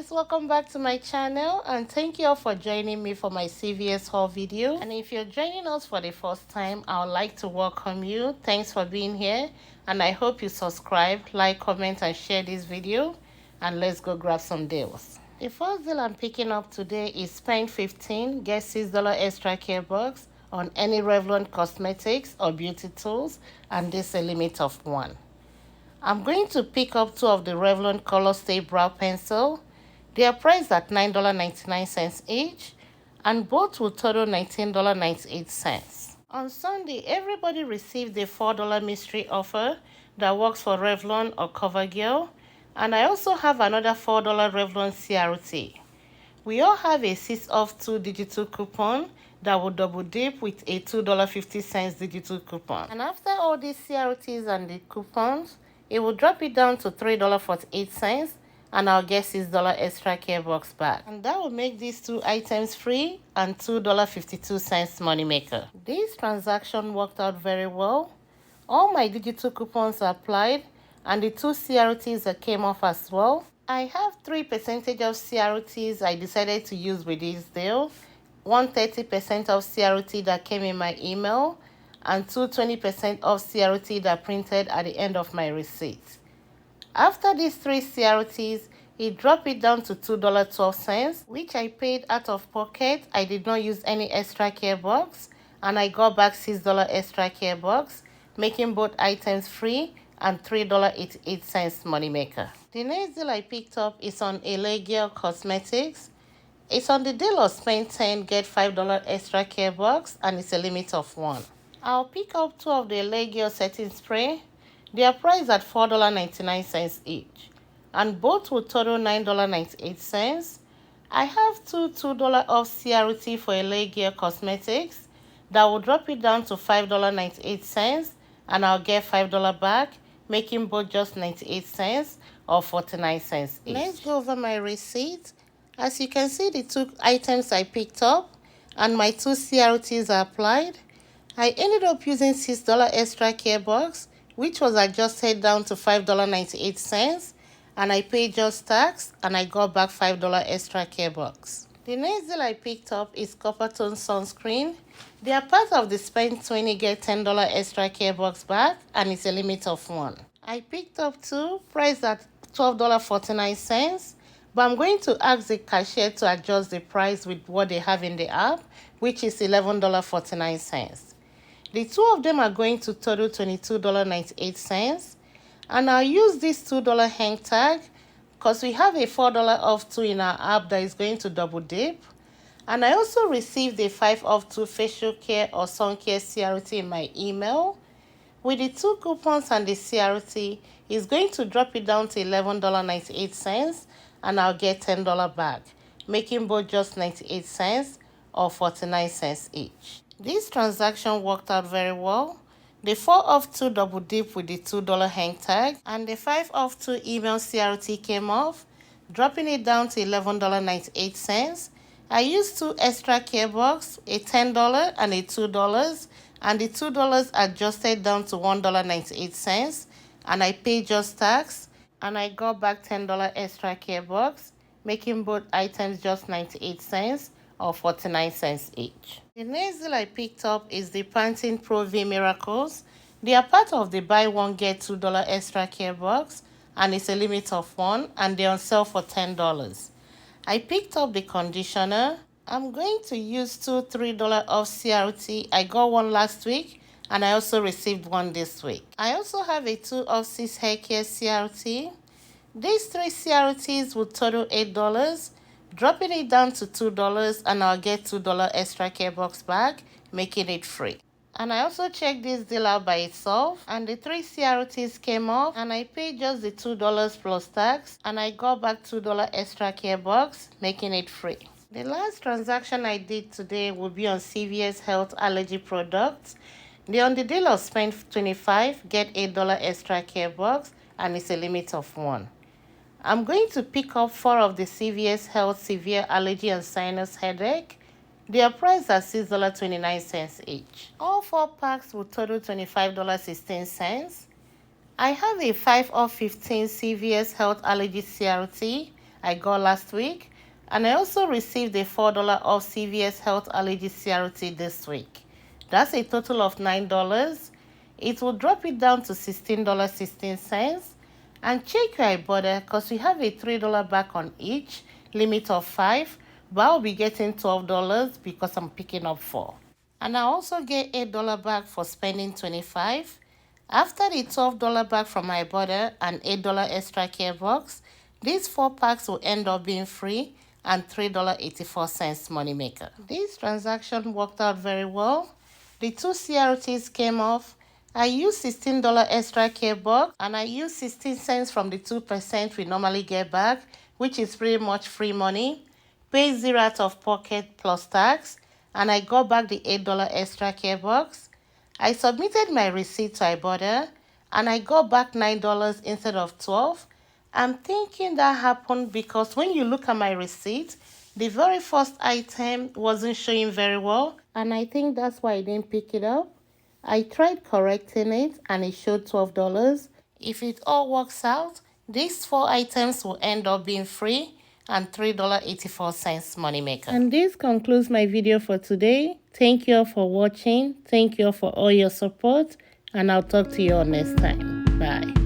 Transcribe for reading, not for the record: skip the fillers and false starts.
guys, welcome back to my channel and thank you all for joining me for my CVS haul video. And if you're joining us for the first time, I would like to welcome you. Thanks for being here and I hope you subscribe, like, comment and share this video, and let's go grab some deals. The first deal I'm picking up today is spend $15, get $6 extra care box on any Revlon cosmetics or beauty tools, and this is a limit of 1. I'm going to pick up 2 of the Revlon Color Stay Brow Pencil. They are priced at $9.99 each, and both will total $19.98. On Sunday, everybody received a $4 mystery offer that works for Revlon or CoverGirl, and I also have another $4 Revlon CRT. We all have a 6 off 2 digital coupon that will double dip with a $2.50 digital coupon. And after all these CRTs and the coupons, it will drop it down to $3.48 and I'll get $6 extra care box back. And that will make these 2 items free and $2.52 money maker. This transaction worked out very well. All my digital coupons are applied and the 2 CRTs that came off as well. I have 3% of CRTs I decided to use with this deal. 130% of CRT that came in my email, and 20% of CRT that printed at the end of my receipt. After these 3 CRTs, it dropped it down to $2.12, which I paid out of pocket. I did not use any extra care box, and I got back $6 extra care box, making both items free and $3.88 money maker. The next deal I picked up is on Girl Cosmetics. It's on the deal of spend $10, get $5 extra care box, and it's a limit of 1. I'll pick up 2 of the Girl setting spray. They are priced at $4.99 each, and both will total $9.98. I have 2 $2 off CRT for Girl Cosmetics that will drop it down to $5.98, and I'll get $5 back, making both just 98 cents or 49 cents each. Let's go over my receipt. As you can see, the 2 items I picked up and my 2 CRTs are applied. I ended up using $6 extra care box, which was adjusted down to $5.98, and I paid just tax and I got back $5 extra care box. The next deal I picked up is Copper Tone Sunscreen. They are part of the spend $20 get $10 extra care box back, and it's a limit of 1. I picked up 2 priced at $12.49, but I'm going to ask the cashier to adjust the price with what they have in the app, which is $11.49. The 2 of them are going to total $22.98, and I'll use this $2 hang tag because we have a $4 off 2 in our app that is going to double dip. And I also received a 5 off 2 facial care or sun care CRT in my email. With the 2 coupons and the CRT, it's going to drop it down to $11.98, and I'll get $10 back, making both just 98 cents or 49 cents each. This transaction worked out very well. The 4 off 2 double dip with the $2 hang tag, and the 5 off 2 email CRT came off, dropping it down to $11.98. I used 2 extra care box, a $10 and a $2, and the $2 adjusted down to $1.98, and I paid just tax, and I got back $10 extra care box, making both items just 98 cents or 49 cents each. The next deal I picked up is the Pantene Pro V Miracles. They are part of the buy 1 get $2 extra care box, and it's a limit of 1, and they're on sale for $10. I picked up the conditioner. I'm going to use 2 $3 off CRT. I got 1 last week, and I also received 1 this week. I also have a 2 off 6 hair care CRT. These 3 CRTs will total $8, dropping it down to $2, and I'll get $2 extra care box back, making it free. And I also checked this deal out by itself, and the 3 CRTs came off, and I paid just the $2 plus tax, and I got back $2 extra care box, making it free. The last transaction I did today will be on CVS Health Allergy products. They're on the deal of spend $25, get $8 extra care box, and it's a limit of 1. I'm going to pick up 4 of the CVS Health Severe Allergy and Sinus Headache. They are priced at $6.29 each. All 4 packs will total $25.16. I have a 5 of 15 CVS Health Allergy CRT, I got last week. And I also received a $4 off CVS Health Allergy CRT this week. That's a total of $9. It will drop it down to $16.16. And check your Ibotta because we have a $3 back on each, limit of 5. But I'll be getting $12 because I'm picking up 4. And I also get $8 back for spending 25. After the $12 back from my Ibotta and $8 extra care box, these 4 packs will end up being free and $3.84 moneymaker. This transaction worked out very well. The 2 CRTs came off. I used $16 extra care box and I used 16 cents from the 2% we normally get back, which is pretty much free money. Paid 0 out of pocket plus tax, and I got back the $8 extra care box. I submitted my receipt to Ibotta and I got back $9 instead of 12. I'm thinking that happened because when you look at my receipt, the very first item wasn't showing very well, and I think that's why I didn't pick it up. I tried correcting it and it showed $12. If it all works out, these 4 items will end up being free and $3.84 moneymaker. And this concludes my video for today. Thank you all for watching. Thank you all for all your support, and I'll talk to you all next time. Bye.